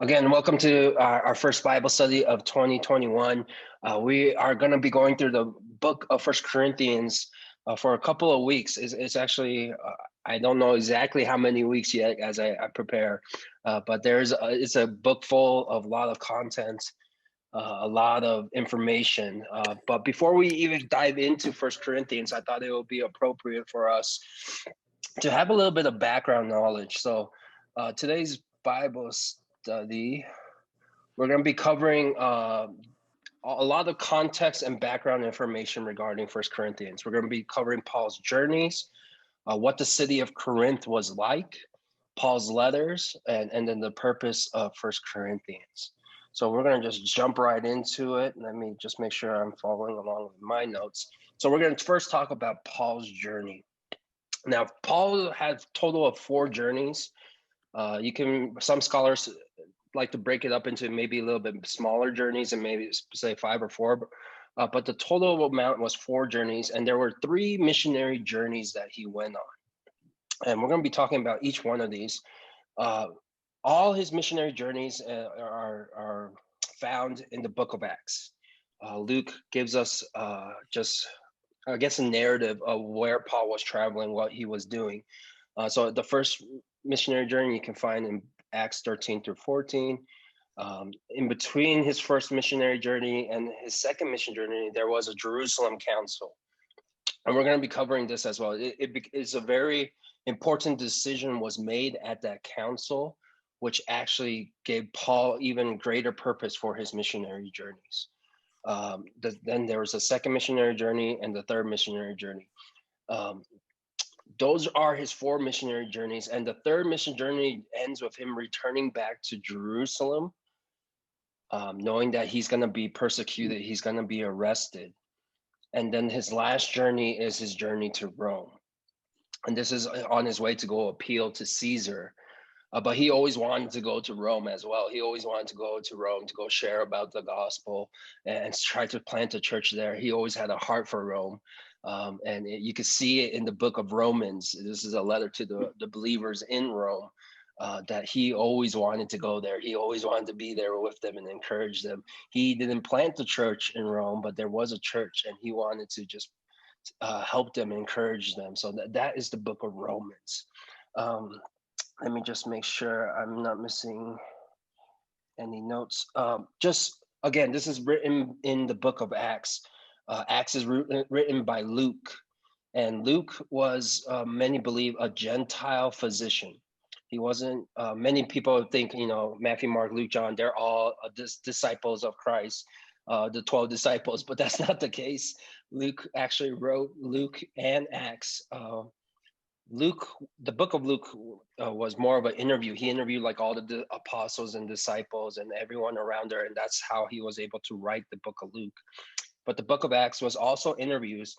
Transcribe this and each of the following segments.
Again, welcome to our first Bible study of 2021. We are going to be going through the book of First Corinthians for a couple of weeks. It's actually, I don't know exactly how many weeks yet as I prepare, but it's a book full of a lot of content, a lot of information. But before we even dive into First Corinthians, I thought it would be appropriate for us to have a little bit of background knowledge. So today's Bible study, we're going to be covering a lot of context and background information regarding First Corinthians. We're going to be covering Paul's journeys, what the city of Corinth was like, Paul's letters, and then the purpose of First Corinthians. So we're going to just jump right into it. Let me just make sure I'm following along with my notes. So we're going to first talk about Paul's journey. Now, Paul had a total of 4 journeys. Some scholars like to break it up into maybe a little bit smaller journeys and maybe say 5 or 4. But the total amount was 4 journeys, and there were 3 missionary journeys that he went on. And we're going to be talking about each one of these. All his missionary journeys are found in the book of Acts. Luke gives us just, I guess, a narrative of where Paul was traveling, what he was doing. So the first missionary journey you can find in Acts 13 through 14. In between his first missionary journey and his second mission journey, there was a Jerusalem council. And we're going to be covering this as well. It's a very important decision was made at that council, which actually gave Paul even greater purpose for his missionary journeys. Then there was a second missionary journey and the third missionary journey. Those are his 4 missionary journeys, and the third mission journey ends with him returning back to Jerusalem, knowing that he's going to be persecuted, he's going to be arrested. And then his last journey is his journey to Rome. And this is on his way to go appeal to Caesar. But he always wanted to go to Rome as well. He always wanted to go to Rome to go share about the gospel and try to plant a church there. He always had a heart for Rome. You can see it in the book of Romans. This is a letter to the believers in Rome, that he always wanted to go there. He always wanted to be there with them and encourage them. He didn't plant the church in Rome, but there was a church, and he wanted to just help them, encourage them. So that is the book of Romans. Let me just make sure I'm not missing any notes. Just again, this is written in the book of Acts. Acts is written by Luke, and Luke was, many believe, a Gentile physician. He wasn't, many people think, Matthew, Mark, Luke, John, they're all disciples of Christ, the 12 disciples, but that's not the case. Luke actually wrote Luke and Acts. The book of Luke was more of an interview. He interviewed like all the apostles and disciples and everyone around there, and that's how he was able to write the book of Luke. But the book of Acts was also interviews,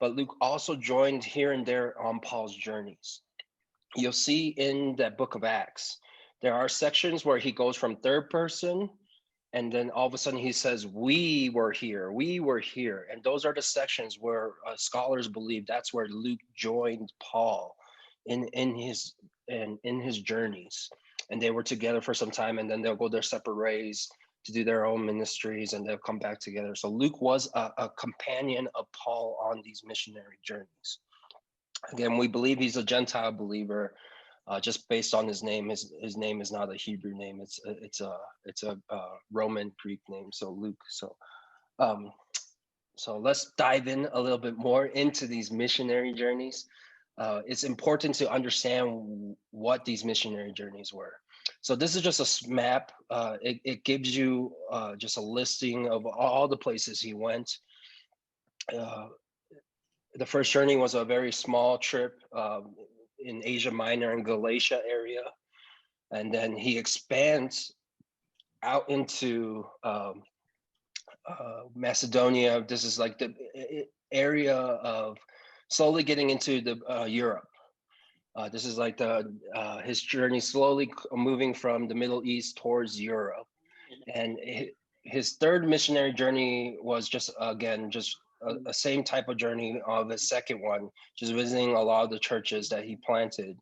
but Luke also joined here and there on Paul's journeys. You'll see in that book of Acts, there are sections where he goes from third person, and then all of a sudden he says, we were here. And those are the sections where scholars believe that's where Luke joined Paul in his journeys. And they were together for some time, and then they'll go their separate ways to do their own ministries, and they'll come back together. So Luke was a companion of Paul on these missionary journeys. Again, we believe he's a Gentile believer, just based on his name. His name is not a Hebrew name. It's a Roman Greek name. So Luke. So let's dive in a little bit more into these missionary journeys. It's important to understand what these missionary journeys were. So this is just a map. It gives you just a listing of all the places he went. The first journey was a very small trip in Asia Minor and Galatia area. And then he expands out into Macedonia. This is like the area of slowly getting into the Europe. This is like his journey slowly moving from the Middle East towards Europe. And his third missionary journey was just a same type of journey of the second one, just visiting a lot of the churches that he planted,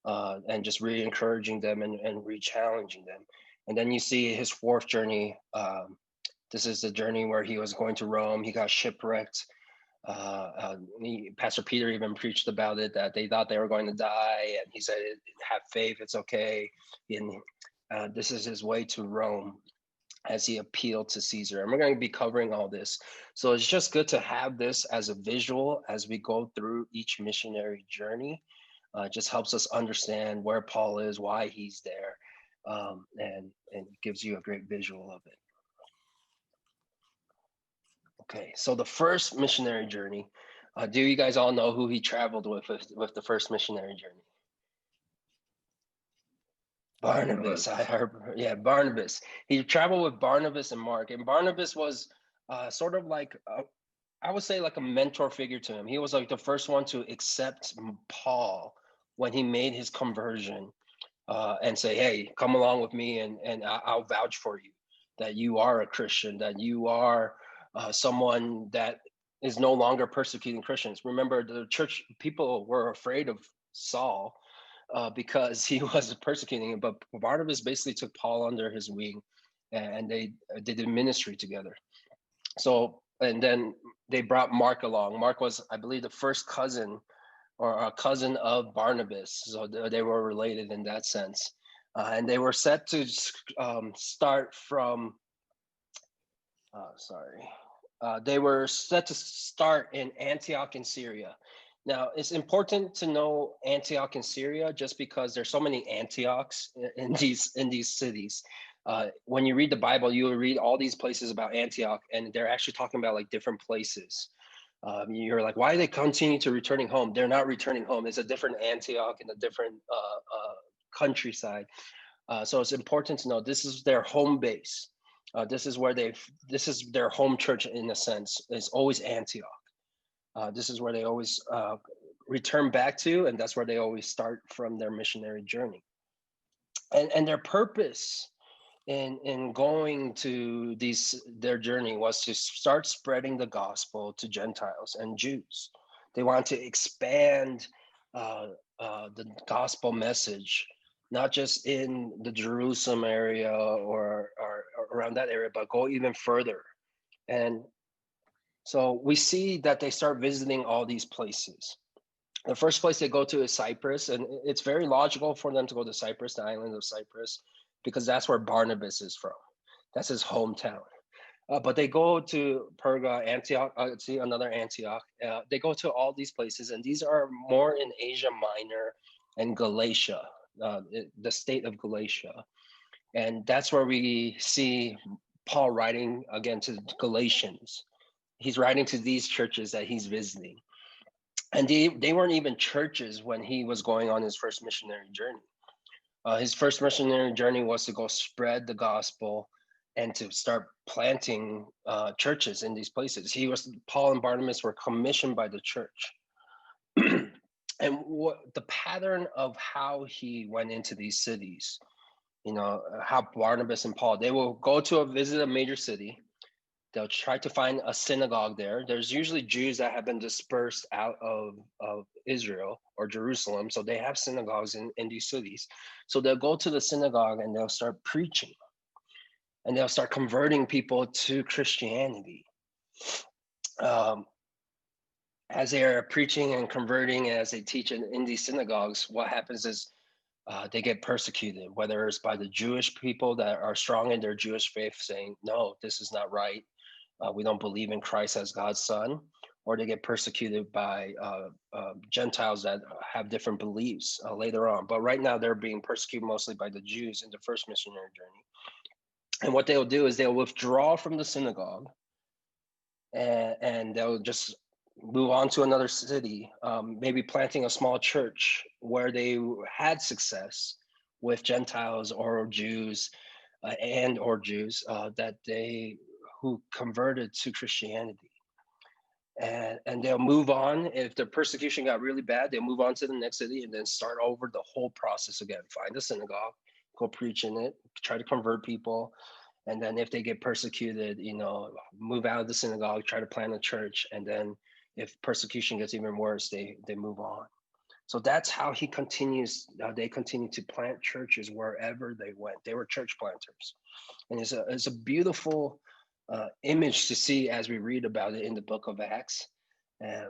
and just re-encouraging them and re-challenging them. And then you see his fourth journey. This is the journey where he was going to Rome. He got shipwrecked. Pastor Peter even preached about it, that they thought they were going to die, and he said, "Have faith, it's okay." And this is his way to Rome as he appealed to Caesar. And we're going to be covering all this. So it's just good to have this as a visual as we go through each missionary journey. It just helps us understand where Paul is, why he's there, and gives you a great visual of it. Okay, so the first missionary journey, do you guys all know who he traveled with the first missionary journey? Barnabas. I heard, yeah, Barnabas. He traveled with Barnabas and Mark, and Barnabas was sort of like I would say like a mentor figure to him. He was like the first one to accept Paul when he made his conversion, and say, "Hey, come along with me, and I'll vouch for you that you are a Christian, that you are someone that is no longer persecuting Christians." Remember, the church people were afraid of Saul because he was persecuting him, but Barnabas basically took Paul under his wing, and they did ministry together. So, and then they brought Mark along. Mark was, I believe, the first cousin or a cousin of Barnabas. So they were related in that sense. And they were set to start from, they were set to start in Antioch in Syria. Now, it's important to know Antioch in Syria just because there's so many Antiochs in these cities. When you read the Bible, you will read all these places about Antioch, and they're actually talking about like different places. You're like, why are they continue to returning home? They're not returning home. It's a different Antioch in a different countryside. So it's important to know this is their home base. This is where this is their home church in a sense. It's always Antioch. This is where they always return back to, and that's where they always start from their missionary journey. And their purpose in going to their journey was to start spreading the gospel to Gentiles and Jews. They want to expand the gospel message, not just in the Jerusalem area or around that area, but go even further. And so we see that they start visiting all these places. The first place they go to is Cyprus, and it's very logical for them to go to Cyprus, the island of Cyprus, because that's where Barnabas is from. That's his hometown. But they go to Perga, Antioch, see another Antioch. They go to all these places, and these are more in Asia Minor and Galatia, the state of Galatia. And that's where we see Paul writing again to Galatians. He's writing to these churches that he's visiting. And they weren't even churches when he was going on his first missionary journey. His first missionary journey was to go spread the gospel and to start planting churches in these places. Paul and Barnabas were commissioned by the church. And what the pattern of how he went into these cities, how Barnabas and Paul, they will go to visit a major city. They'll try to find a synagogue there. There's usually Jews that have been dispersed out of Israel or Jerusalem. So they have synagogues in these cities. So they'll go to the synagogue and they'll start preaching. And they'll start converting people to Christianity. As they are preaching and converting, as they teach in these synagogues, what happens is they get persecuted, whether it's by the Jewish people that are strong in their Jewish faith saying, no, this is not right. We don't believe in Christ as God's son, or they get persecuted by Gentiles that have different beliefs later on. But right now, they're being persecuted mostly by the Jews in the first missionary journey. And what they'll do is they'll withdraw from the synagogue, and they'll just move on to another city, maybe planting a small church where they had success with Gentiles or Jews that who converted to Christianity. And they'll move on. If the persecution got really bad, they'll move on to the next city and then start over the whole process again. Find a synagogue, go preach in it, try to convert people. And then if they get persecuted, move out of the synagogue, try to plant a church. And then if persecution gets even worse, they move on. So that's how he continues. They continue to plant churches wherever they went. They were church planters, and it's a beautiful image to see as we read about it in the book of Acts. And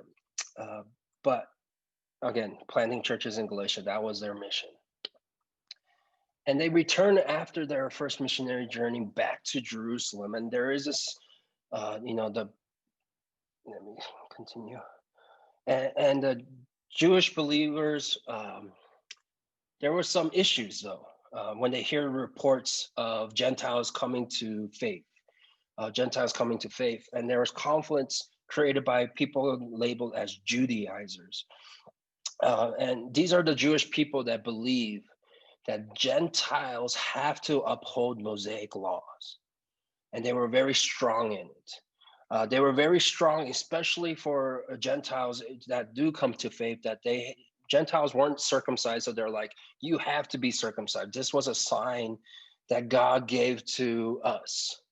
but again, planting churches in Galatia, that was their mission. And they return after their first missionary journey back to Jerusalem. And there is this, let me continue. And the Jewish believers, there were some issues though, when they hear reports of Gentiles coming to faith, and there was conflicts created by people labeled as Judaizers. And these are the Jewish people that believe that Gentiles have to uphold Mosaic laws, and they were very strong in it. They were very strong, especially for Gentiles that do come to faith, that Gentiles weren't circumcised, so they're like, you have to be circumcised. This was a sign that God gave to us.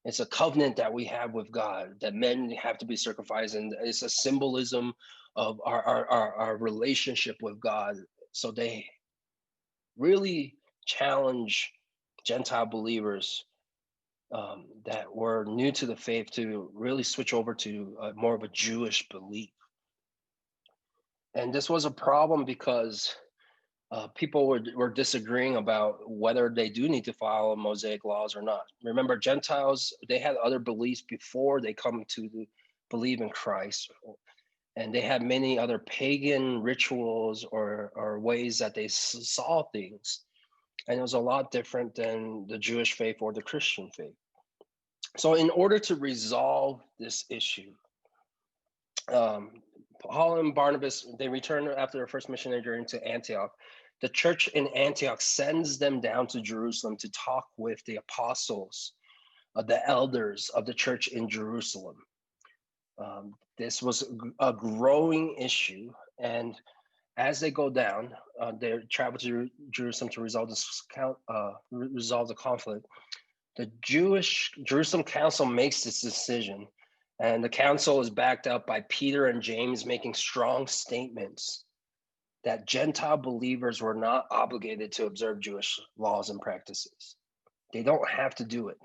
It's a covenant that we have with God, that men have to be circumcised, and it's a symbolism of our relationship with God. So they really challenge Gentile believers that were new to the faith to really switch over to more of a Jewish belief. And this was a problem because people were disagreeing about whether they do need to follow Mosaic laws or not. Remember, Gentiles, they had other beliefs before they come to believe in Christ. And they had many other pagan rituals or ways that they saw things. And it was a lot different than the Jewish faith or the Christian faith. So in order to resolve this issue, Paul and Barnabas, they return after their first missionary journey to Antioch. The church in Antioch sends them down to Jerusalem to talk with the apostles, the elders of the church in Jerusalem. This was a growing issue, and as they go down, they travel to Jerusalem to resolve the conflict. The Jewish Jerusalem Council makes this decision, and the council is backed up by Peter and James making strong statements that Gentile believers were not obligated to observe Jewish laws and practices. They don't have to do it.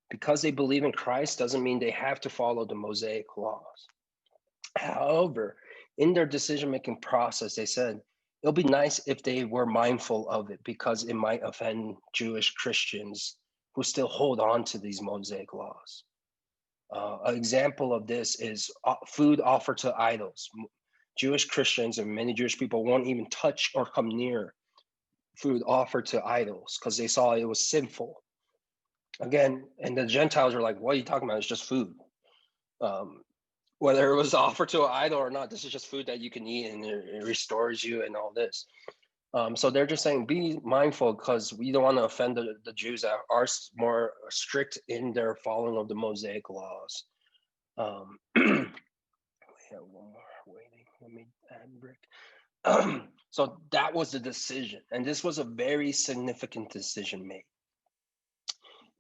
Because they believe in Christ doesn't mean they have to follow the Mosaic laws. However, in their decision-making process, they said, it'll be nice if they were mindful of it because it might offend Jewish Christians who still hold on to these Mosaic laws. An example of this is food offered to idols. Jewish Christians and many Jewish people won't even touch or come near food offered to idols because they saw it was sinful. Again, and the Gentiles are like, what are you talking about? It's just food. Whether it was offered to an idol or not, this is just food that you can eat and it restores you and all this. So they're just saying, be mindful because we don't want to offend the Jews that are more strict in their following of the Mosaic laws. We have one more waiting. Let me add Rick. So that was the decision. And this was a very significant decision made.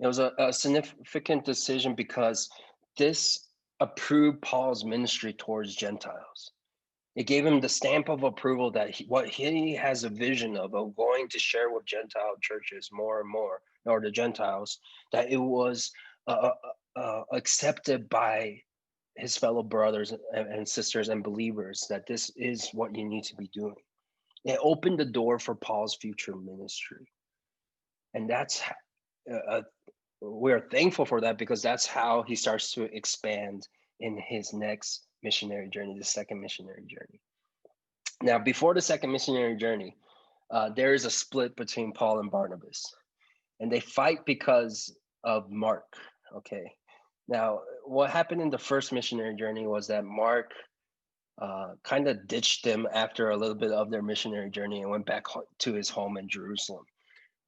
It was a significant decision because this approved Paul's ministry towards Gentiles. It gave him the stamp of approval that what he has a vision of going to share with Gentile churches more and more, or the Gentiles, that it was accepted by his fellow brothers and sisters and believers that this is what you need to be doing. It opened the door for Paul's future ministry. And that's we're thankful for that because that's how he starts to expand in his next missionary journey, the second missionary journey. Now, before the second missionary journey, there is a split between Paul and Barnabas, and they fight because of Mark. Okay. Now, what happened in the first missionary journey was that Mark kind of ditched them after a little bit of their missionary journey and went back to his home in Jerusalem.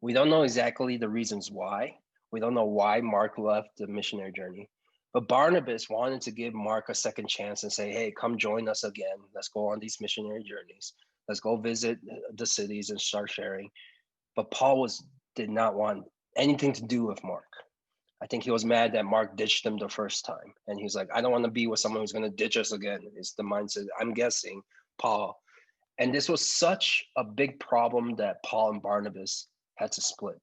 We don't know exactly the reasons why. We don't know why Mark left the missionary journey, but Barnabas wanted to give Mark a second chance and say, hey, come join us again. Let's go on these missionary journeys. Let's go visit the cities and start sharing. But Paul did not want anything to do with Mark. I think he was mad that Mark ditched him the first time. And he's like, I don't want to be with someone who's going to ditch us again. It's the mindset, I'm guessing, Paul. And this was such a big problem that Paul and Barnabas had to split.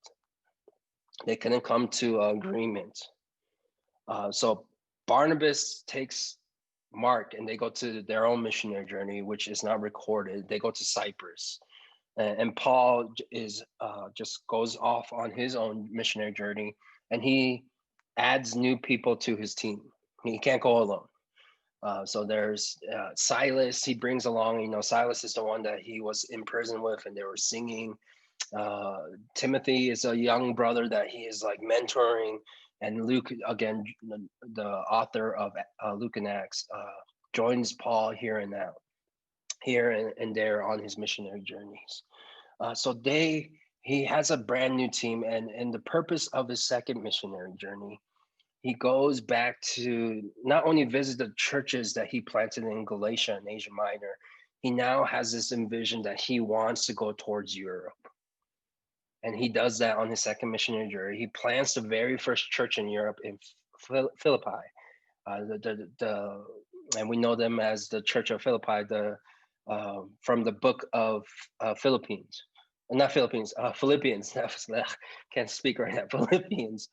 They couldn't come to an agreement. So Barnabas takes Mark and they go to their own missionary journey, which is not recorded. They go to Cyprus. And Paul is just goes off on his own missionary journey, and he adds new people to his team. He can't go alone. So there's Silas. He brings along. Silas is the one that he was in prison with, and they were singing. Timothy is a young brother that he is like mentoring, and Luke, again, the author of Luke and Acts, joins Paul here and now, here and there on his missionary journeys. So he has a brand new team, and the purpose of his second missionary journey, he goes back to not only visit the churches that he planted in Galatia and Asia Minor, he now has this envision that he wants to go towards Europe. And he does that on his second missionary journey. He plants the very first church in Europe in Philippi. And we know them as the Church of Philippi, from the book of Philippines. Not Philippines, Philippians. Can't speak right now. Philippians.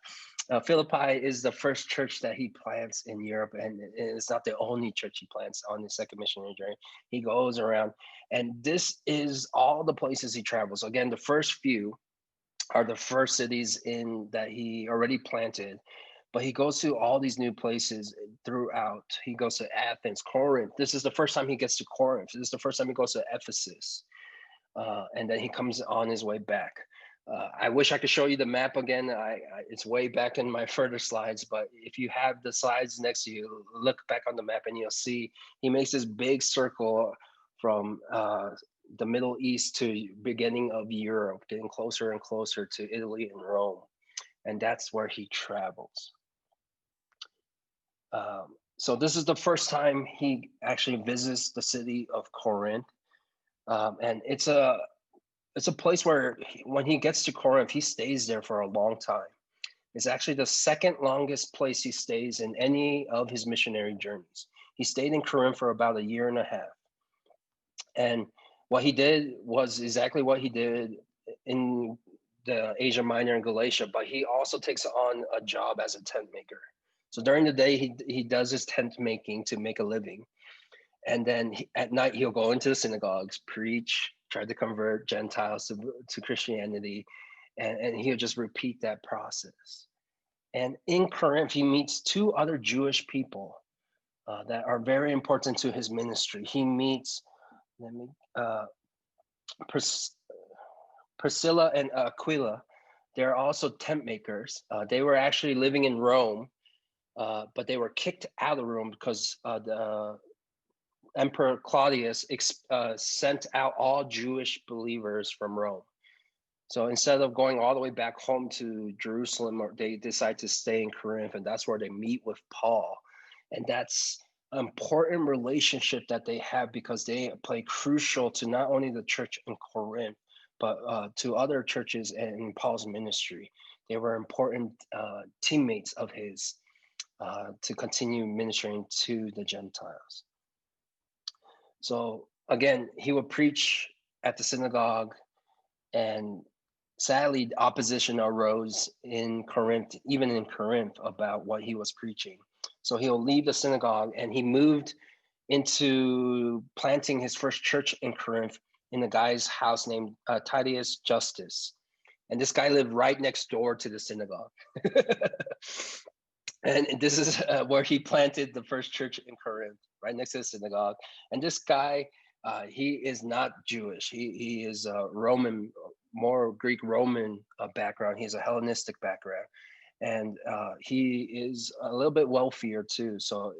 Philippi is the first church that he plants in Europe, and it's not the only church he plants on his second missionary journey. He goes around, and this is all the places he travels. Again, the first few are the first cities in that he already planted, but he goes to all these new places throughout. He goes to Athens, Corinth. This is the first time he gets to Corinth. This is the first time he goes to Ephesus. And then he comes on his way back. I wish I could show you the map again. It's way back in my further slides, but if you have the slides next to you, look back on the map and you'll see he makes this big circle from the Middle East to beginning of Europe, getting closer and closer to Italy and Rome. And that's where he travels. So this is the first time he actually visits the city of Corinth. And it's a place where when he gets to Corinth, he stays there for a long time. It's actually the second longest place he stays in any of his missionary journeys. He stayed in Corinth for about 1.5 years. And what he did was exactly what he did in the Asia Minor and Galatia, but he also takes on a job as a tent maker. So during the day, he does his tent making to make a living. And then at night, he'll go into the synagogues, preach, try to convert Gentiles to Christianity, and he'll just repeat that process. And in Corinth, he meets 2 other Jewish people that are very important to his ministry. He meets Priscilla and Aquila. They're also tent makers. They were actually living in Rome, but they were kicked out of Rome because the Emperor Claudius sent out all Jewish believers from Rome. So instead of going all the way back home to Jerusalem, they decide to stay in Corinth, and that's where they meet with Paul. And that's an important relationship that they have because they play crucial to not only the church in Corinth, but to other churches in Paul's ministry. They were important teammates of his to continue ministering to the Gentiles. So again, he would preach at the synagogue, and sadly, opposition arose in Corinth, even in Corinth, about what he was preaching. So he'll leave the synagogue, and he moved into planting his first church in Corinth in a guy's house named Titius Justus. And this guy lived right next door to the synagogue. And this is where he planted the first church in Corinth, right next to the synagogue. And this guy, he is not Jewish. He is Roman, more Greek Roman background. He has a Hellenistic background. And he is a little bit wealthier too. So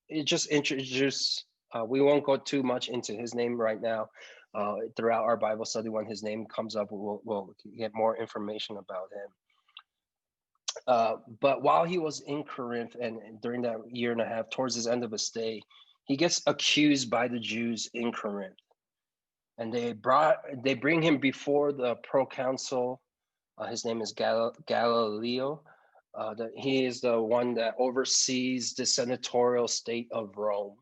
it just introduced, we won't go too much into his name right now. Throughout our Bible study, when his name comes up, we'll get more information about him. But while he was in Corinth and during that 1.5 years, towards his end of his stay, he gets accused by the Jews in Corinth. And they bring him before the proconsul. His name is Galileo. He is the one that oversees the senatorial state of Rome.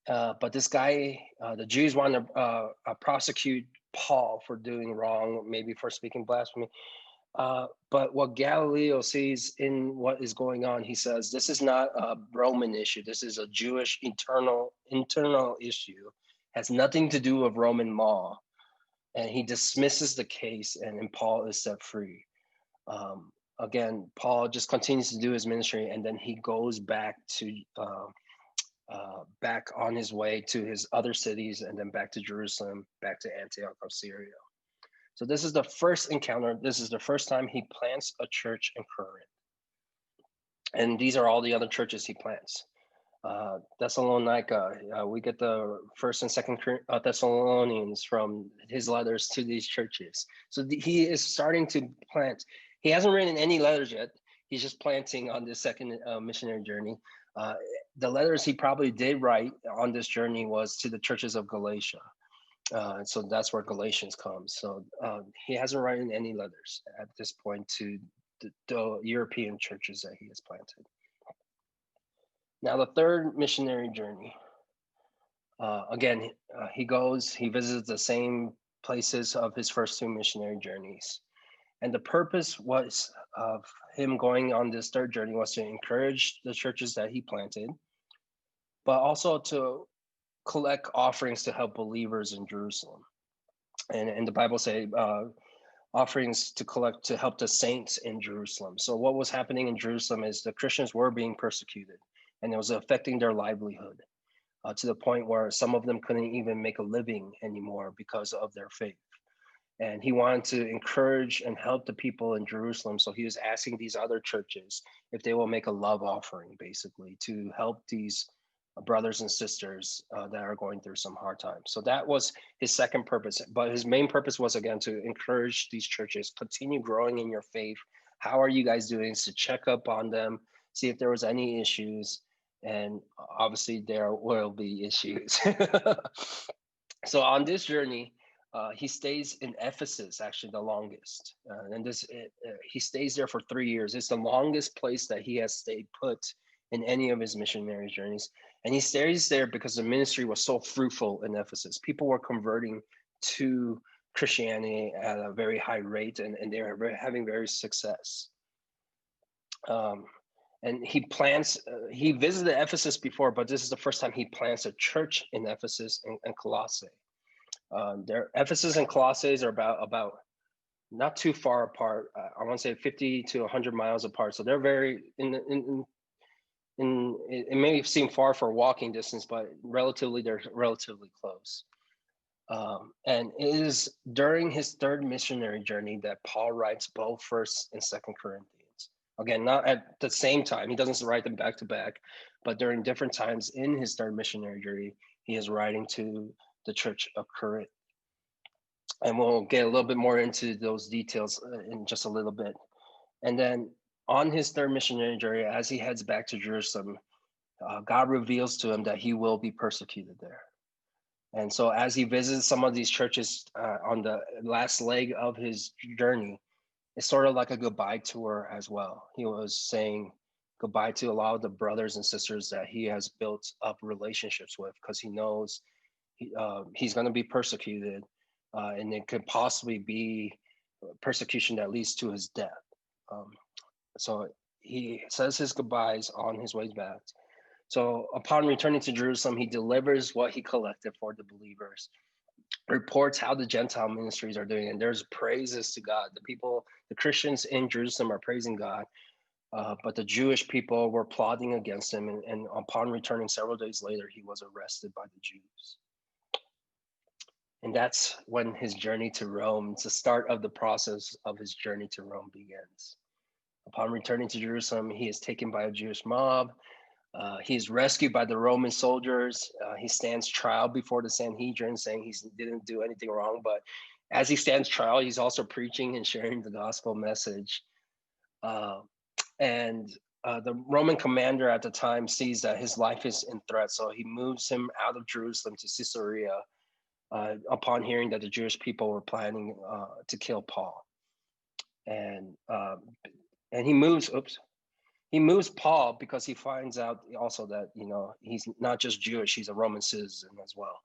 But this guy, the Jews want to prosecute Paul for doing wrong, maybe for speaking blasphemy. But what Galileo sees in what is going on, he says, this is not a Roman issue. This is a Jewish internal issue. Has nothing to do with Roman law. And he dismisses the case, and Paul is set free. Again, Paul just continues to do his ministry, and then he goes back to back on his way to his other cities, and then back to Jerusalem, back to Antioch of Syria. So this is the first encounter. This is the first time he plants a church in Corinth. And these are all the other churches he plants. Thessalonica, we get the first and second Thessalonians from his letters to these churches. So he is starting to plant. He hasn't written any letters yet. He's just planting on this second missionary journey. The letters he probably did write on this journey was to the churches of Galatia. So that's where Galatians comes. So he hasn't written any letters at this point to the European churches that he has planted. Now, the third missionary journey. Again, he visits the same places of his first two missionary journeys. And the purpose was of him going on this third journey was to encourage the churches that he planted, but also to collect offerings to help believers in Jerusalem. And the Bible say offerings to collect to help the saints in Jerusalem. So what was happening in Jerusalem is the Christians were being persecuted, and it was affecting their livelihood to the point where some of them couldn't even make a living anymore because of their faith. And he wanted to encourage and help the people in Jerusalem. So he was asking these other churches if they will make a love offering, basically, to help these brothers and sisters that are going through some hard times. So that was his second purpose. But his main purpose was, again, to encourage these churches, continue growing in your faith. How are you guys doing? To check up on them, see if there was any issues. And obviously there will be issues. So on this journey, he stays in Ephesus, actually the longest. He stays there for 3 years. It's the longest place that he has stayed put in any of his missionary journeys. And he stays there because the ministry was so fruitful in Ephesus. People were converting to Christianity at a very high rate, and they were having very success. And he visited Ephesus before, but this is the first time he plants a church in Ephesus and Colossae. Ephesus and Colossae are about not too far apart. I want to say 50 to 100 miles apart. So they're very it may seem far for walking distance, but they're relatively close. And it is during his third missionary journey that Paul writes both First and Second Corinthians. Again, not at the same time. He doesn't write them back to back, but during different times in his third missionary journey, he is writing to the church of Corinth. And we'll get a little bit more into those details in just a little bit. And then on his third missionary journey, as he heads back to Jerusalem, God reveals to him that he will be persecuted there. And so as he visits some of these churches on the last leg of his journey, it's sort of like a goodbye tour as well. He was saying goodbye to a lot of the brothers and sisters that he has built up relationships with, because he knows he's going to be persecuted, and it could possibly be persecution that leads to his death. So he says his goodbyes on his way back. So upon returning to Jerusalem, he delivers what he collected for the believers, reports how the Gentile ministries are doing, and there's praises to God. The Christians in Jerusalem are praising God, but the Jewish people were plotting against him, and upon returning several days later, he was arrested by the Jews. And that's when his journey to Rome, it's the start of the process of his journey to Rome begins. Upon returning to Jerusalem, he is taken by a Jewish mob. He is rescued by the Roman soldiers. He stands trial before the Sanhedrin, saying he didn't do anything wrong. But as he stands trial, he's also preaching and sharing the gospel message. And the Roman commander at the time sees that his life is in threat, so he moves him out of Jerusalem to Caesarea upon hearing that the Jewish people were planning to kill Paul. And he moves he moves Paul because he finds out also that, you know, he's not just Jewish, he's a Roman citizen as well.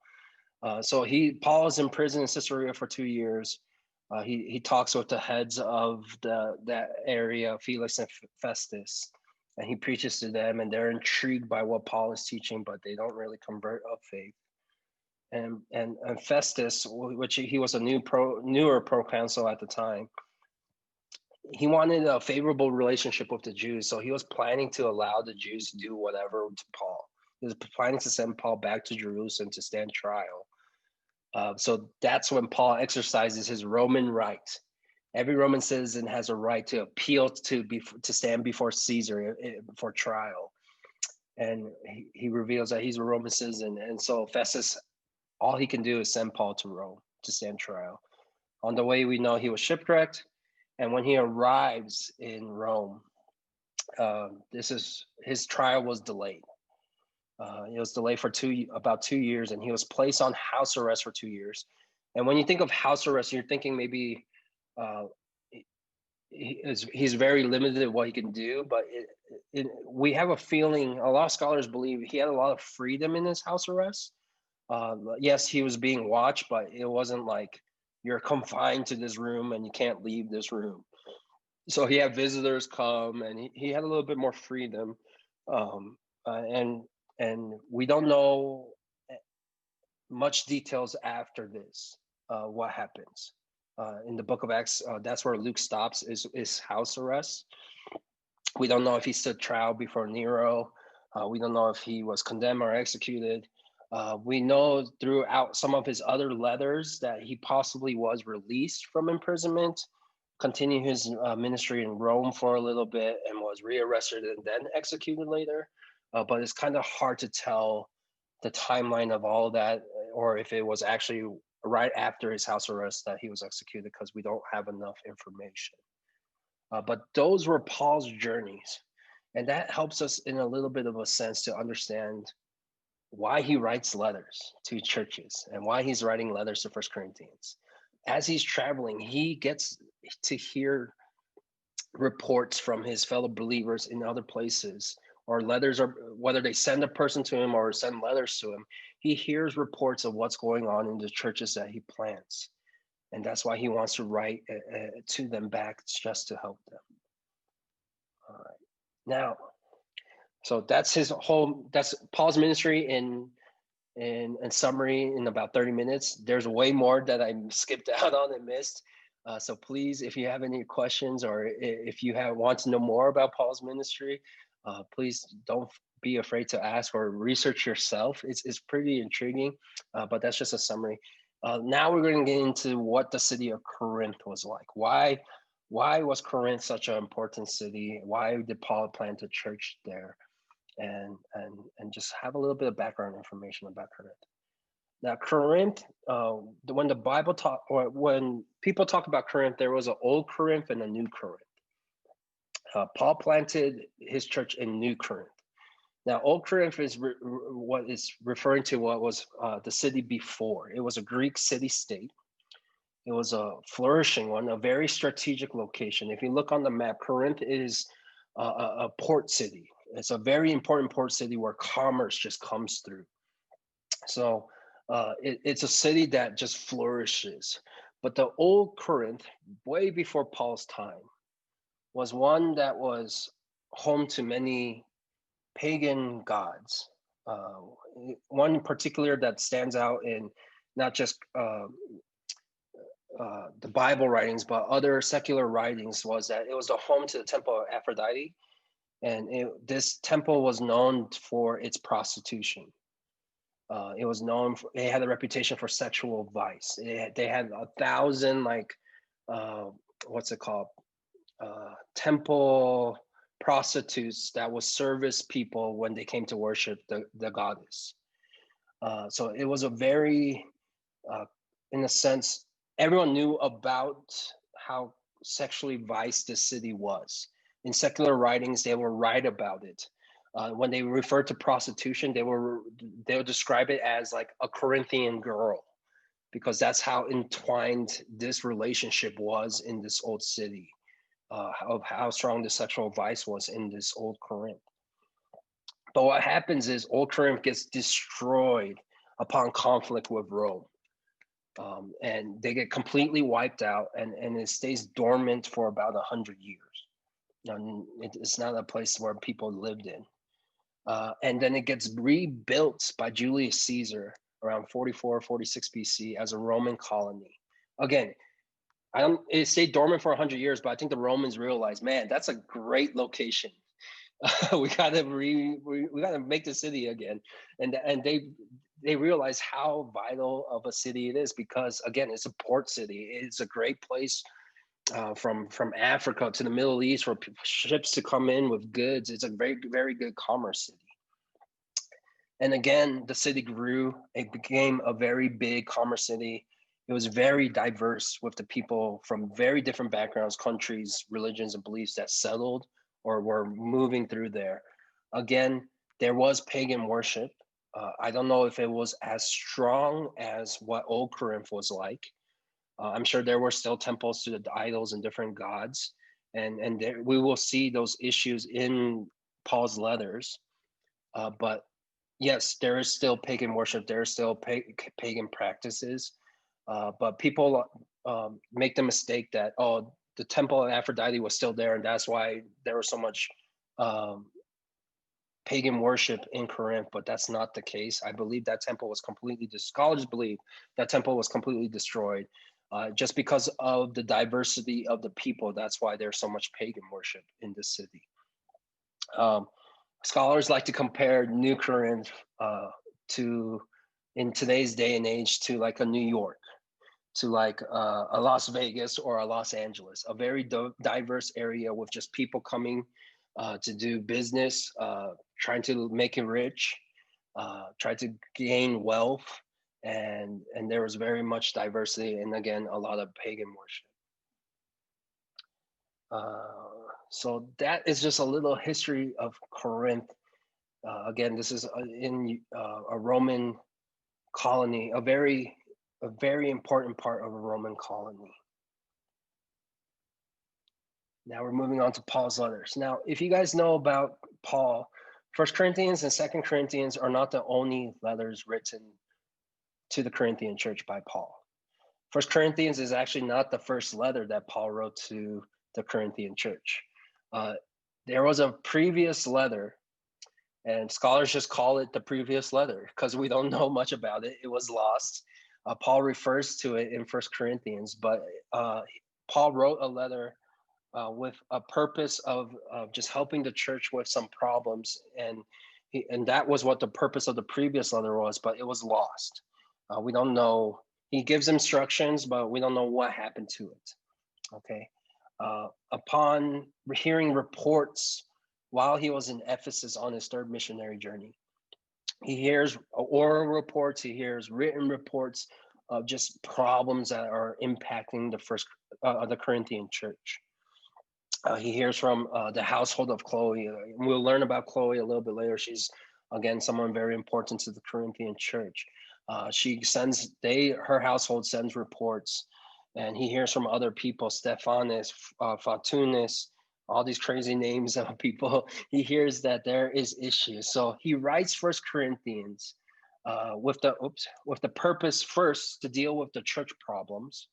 So Paul is in prison in Caesarea for 2 years. He talks with the heads of that area, Felix and Festus, and he preaches to them, and they're intrigued by what Paul is teaching, but they don't really convert of faith. And Festus, which he was a newer proconsul at the time, he wanted a favorable relationship with the Jews, so he was planning to allow the Jews to do whatever to Paul. He was planning to send Paul back to Jerusalem to stand trial. So that's when Paul exercises his Roman right. Every Roman citizen has a right to appeal to stand before Caesar for trial. And he reveals that he's a Roman citizen. And so Festus, all he can do is send Paul to Rome to stand trial. On the way, we know he was shipwrecked. And when he arrives in Rome, his trial was delayed. It was delayed for about 2 years, and he was placed on house arrest for 2 years. And when you think of house arrest, you're thinking maybe he's very limited in what he can do. But we have a feeling, a lot of scholars believe he had a lot of freedom in his house arrest. Yes, he was being watched, but it wasn't like you're confined to this room and you can't leave this room. So he had visitors come, and he had a little bit more freedom. And we don't know much details after this, what happens. In the book of Acts, that's where Luke stops, is house arrest. We don't know if he stood trial before Nero. We don't know if he was condemned or executed. We know throughout some of his other letters that he possibly was released from imprisonment, continued his ministry in Rome for a little bit, and was rearrested and then executed later. But it's kind of hard to tell the timeline of all that, or if it was actually right after his house arrest that he was executed, because we don't have enough information. But those were Paul's journeys. And that helps us in a little bit of a sense to understand why he writes letters to churches and why he's writing letters to 1 Corinthians. As he's traveling, he gets to hear reports from his fellow believers in other places, or letters, or whether they send a person to him or send letters to him. He hears reports of what's going on in the churches that he plants. And that's why he wants to write to them back, just to help them. All right. Now, so that's Paul's ministry in summary in about 30 minutes. There's way more that I skipped out on and missed. So please, if you have any questions, or if you want to know more about Paul's ministry, please don't be afraid to ask or research yourself. It's pretty intriguing, but that's just a summary. Now we're going to get into what the city of Corinth was like. Why was Corinth such an important city? Why did Paul plant a church there? And just have a little bit of background information about Corinth. Now, Corinth, when the Bible when people talk about Corinth, there was an old Corinth and a new Corinth. Paul planted his church in New Corinth. Now, Old Corinth is what is referring to what was the city before. It was a Greek city-state. It was a flourishing one, a very strategic location. If you look on the map, Corinth is a port city. It's a very important port city where commerce just comes through. So it's a city that just flourishes. But the old Corinth, way before Paul's time, was one that was home to many pagan gods. One in particular that stands out in not just the Bible writings, but other secular writings, was that it was the home to the temple of Aphrodite. And this temple was known for its prostitution. It was known for, it had a reputation for sexual vice. They had 1,000 what's it called? Temple prostitutes that would service people when they came to worship the goddess. So it was a very, in a sense, everyone knew about how sexually vice the city was. In secular writings, they will write about it. When they refer to prostitution, they'll describe it as like a Corinthian girl, because that's how entwined this relationship was in this old city. of how strong the sexual vice was in this old Corinth. But what happens is old Corinth gets destroyed upon conflict with Rome. And they get completely wiped out, and it stays dormant for about 100 years. It's not a place where people lived in. And then it gets rebuilt by Julius Caesar around 44, 46 BC as a Roman colony. Again, it stayed dormant for 100 years, but I think the Romans realized, man, that's a great location. We gotta we gotta make the city again, and they realize how vital of a city it is, because again, it's a port city. It's a great place from Africa to the Middle East for ships to come in with goods. It's a very good commerce city. And again, the city grew. It became a very big commerce city. It was very diverse, with the people from very different backgrounds, countries, religions, and beliefs that settled or were moving through there. Again, there was pagan worship. I don't know if it was as strong as what Old Corinth was like. I'm sure there were still temples to the idols and different gods, and we will see those issues in Paul's letters. But yes, there is still pagan worship. There are still pagan practices, but people make the mistake that, oh, the temple of Aphrodite was still there, and that's why there was so much pagan worship in Corinth. But that's not the case. I believe that temple was scholars believe that temple was completely destroyed, just because of the diversity of the people. That's why there's so much pagan worship in this city. Scholars like to compare New Corinth to, in today's day and age, to like a New York, to like a Las Vegas or a Los Angeles, a very diverse area with just people coming to do business, trying to make it rich, try to gain wealth, and there was very much diversity, and again, a lot of pagan worship. So that is just a little history of Corinth. Again, this is in a Roman colony, a very important part of a Roman colony. Now we're moving on to Paul's letters. Now, if you guys know about Paul, 1 Corinthians and 2 Corinthians are not the only letters written to the Corinthian church by Paul. 1 Corinthians is actually not the first letter that Paul wrote to the Corinthian church. There was a previous letter, and scholars just call it the previous letter because we don't know much about it. It was lost. Paul refers to it in 1 Corinthians, but Paul wrote a letter with a purpose of just helping the church with some problems, and that was what the purpose of the previous letter was, but it was lost. We don't know. He gives instructions, but we don't know what happened to it. Okay. Upon hearing reports while he was in Ephesus on his third missionary journey, he hears oral reports, he hears written reports of just problems that are impacting the Corinthian church. He hears from the household of Chloe. We'll learn about Chloe a little bit later. She's, again, someone very important to the Corinthian church. Her household sends reports, and he hears from other people, Stephanus, Fortunus, all these crazy names of people. He hears that there is issues. So he writes 1 Corinthians with the purpose, first, to deal with the church problems,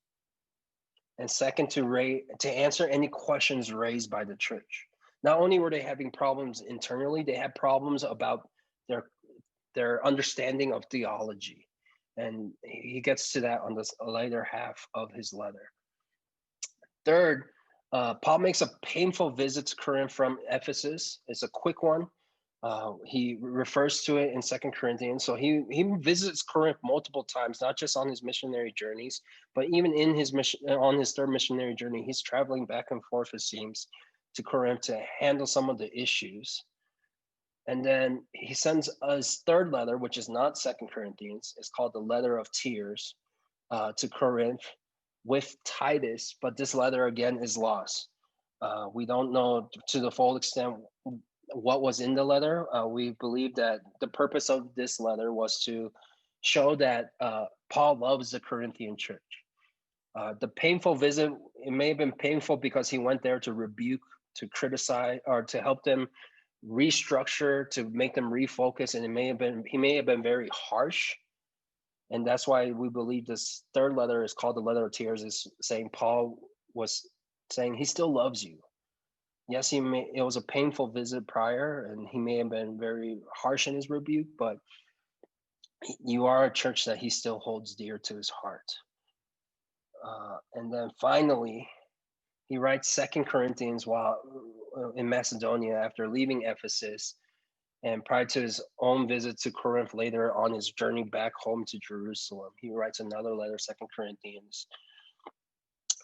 and second, to answer any questions raised by the church. Not only were they having problems internally, they had problems about their understanding of theology. And he gets to that on the later half of his letter. Third, Paul makes a painful visit to Corinth from Ephesus. It's a quick one. He refers to it in 2 Corinthians. So he visits Corinth multiple times, not just on his missionary journeys, but even on his third missionary journey, he's traveling back and forth, it seems, to Corinth to handle some of the issues. And then he sends his third letter, which is not 2 Corinthians. It's called the Letter of Tears to Corinth with Titus, but this letter again is lost. We don't know to the full extent what was in the letter. We believe that the purpose of this letter was to show that Paul loves the Corinthian church. The painful visit, it may have been painful because he went there to rebuke, to criticize, or to help them restructure, to make them refocus, and he may have been very harsh. And that's why we believe this third letter is called the letter of tears, is saying Paul was saying he still loves you. Yes, it was a painful visit prior, and he may have been very harsh in his rebuke, but you are a church that he still holds dear to his heart. And then finally, he writes Second Corinthians while in Macedonia after leaving Ephesus, and prior to his own visit to Corinth later on his journey back home to Jerusalem. He writes another letter, Second Corinthians.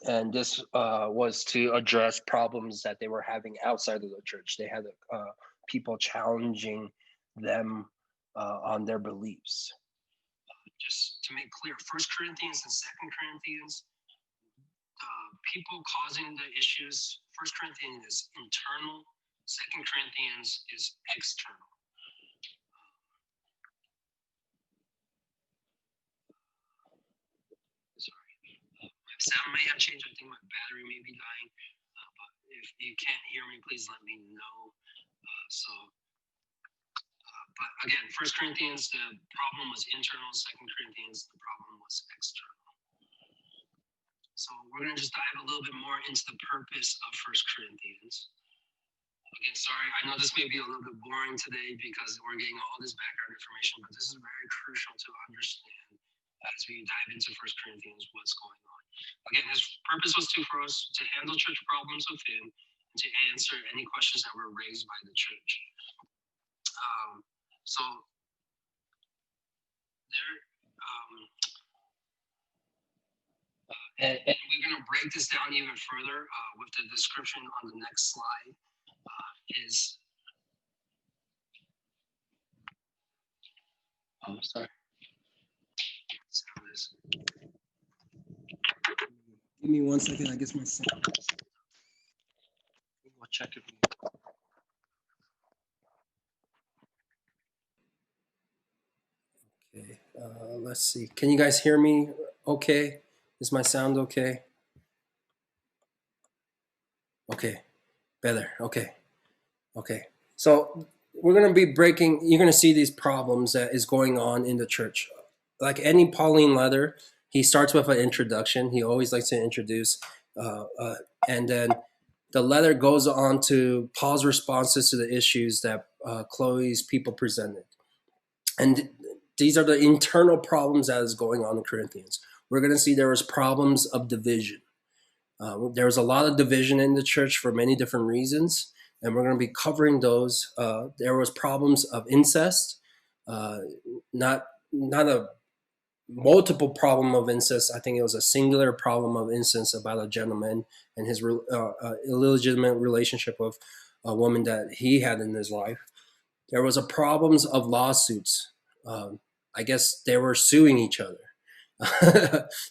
And this was to address problems that they were having outside of the church. They had people challenging them on their beliefs. Just to make clear, First Corinthians and Second Corinthians, people causing the issues, First Corinthians is internal, Second Corinthians is external. Sorry, my sound may have changed. I think my battery may be dying. But if you can't hear me, please let me know. But again, First Corinthians, the problem was internal. Second Corinthians, the problem was external. So we're going to just dive a little bit more into the purpose of First Corinthians. Again, sorry, I know this may be a little bit boring today because we're getting all this background information, but this is very crucial to understand as we dive into First Corinthians what's going on. Again, his purpose was for us to handle church problems with him and to answer any questions that were raised by the church. So there, and we're going to break this down even further with the description on the next slide. Sorry. Give me 1 second. I guess my sound. We'll check it. Okay. Let's see. Can you guys hear me? Okay. Is my sound okay? Okay. Better. Okay. Okay. So we're going to be breaking, you're going to see these problems that is going on in the church. Like any Pauline letter, he starts with an introduction. He always likes to introduce, and then the letter goes on to Paul's responses to the issues that Chloe's people presented. And these are the internal problems that is going on in Corinthians. We're going to see there was problems of division. There was a lot of division in the church for many different reasons, and we're going to be covering those. There was problems of incest, not a multiple problem of incest. I think it was a singular problem of incest about a gentleman and his illegitimate relationship with a woman that he had in his life. There was a problems of lawsuits. I guess they were suing each other.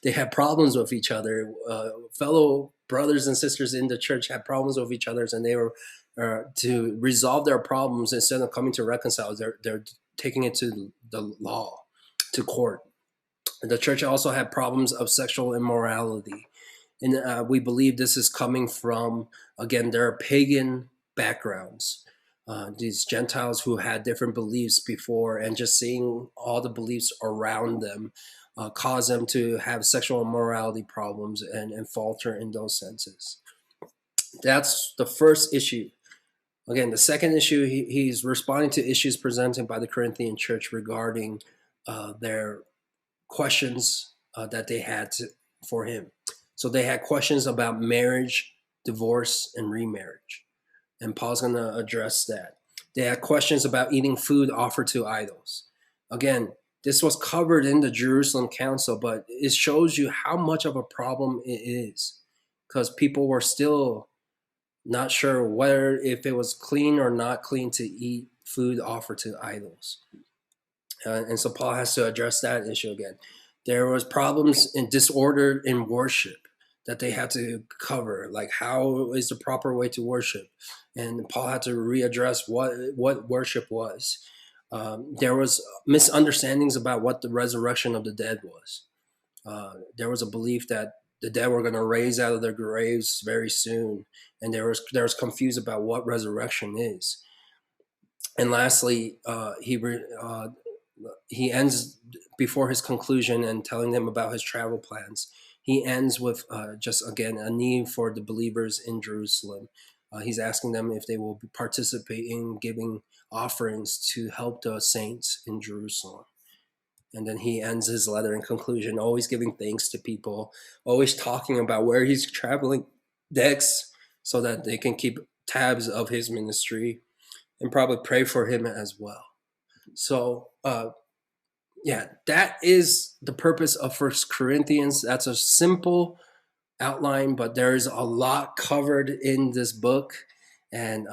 They had problems with each other. Fellow brothers and sisters in the church had problems with each other, and they were to resolve their problems instead of coming to reconcile. They're taking it to the law, to court. The church also had problems of sexual immorality, and we believe this is coming from, again, their pagan backgrounds. These Gentiles who had different beliefs before, and just seeing all the beliefs around them cause them to have sexual immorality problems and falter in those senses. That's the first issue. Again, the second issue, he's responding to issues presented by the Corinthian church regarding their questions that they had for him. So they had questions about marriage, divorce, and remarriage. And Paul's going to address that. They had questions about eating food offered to idols. Again, this was covered in the Jerusalem Council, but it shows you how much of a problem it is, because people were still not sure whether if it was clean or not clean to eat food offered to idols. And so Paul has to address that issue again. There was problems in disorder in worship that they had to cover, like how is the proper way to worship, and Paul had to readdress what worship was. There was misunderstandings about what the resurrection of the dead was. There was a belief that the dead were going to raise out of their graves very soon, and there was confused about what resurrection is. And lastly, he ends before his conclusion and telling them about his travel plans. He ends with just again a need for the believers in Jerusalem. He's asking them if they will participate in giving offerings to help the saints in Jerusalem. And then he ends his letter in conclusion, always giving thanks to people, always talking about where he's traveling next so that they can keep tabs of his ministry and probably pray for him as well. So, yeah, that is the purpose of First Corinthians. That's a simple outline, but there's a lot covered in this book, and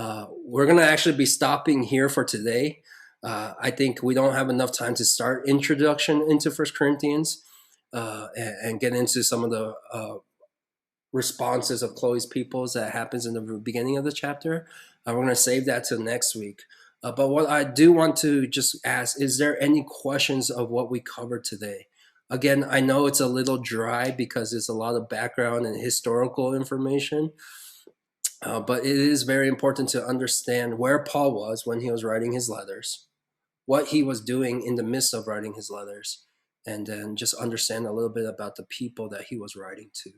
we're gonna actually be stopping here for today. I think we don't have enough time to start introduction into First Corinthians and get into some of the responses of Chloe's peoples that happens in the beginning of the chapter. We're going to save that till next week. But what I do want to just ask, is there any questions of what we covered today? Again, I know it's a little dry because it's a lot of background and historical information, but it is very important to understand where Paul was when he was writing his letters, what he was doing in the midst of writing his letters, and then just understand a little bit about the people that he was writing to.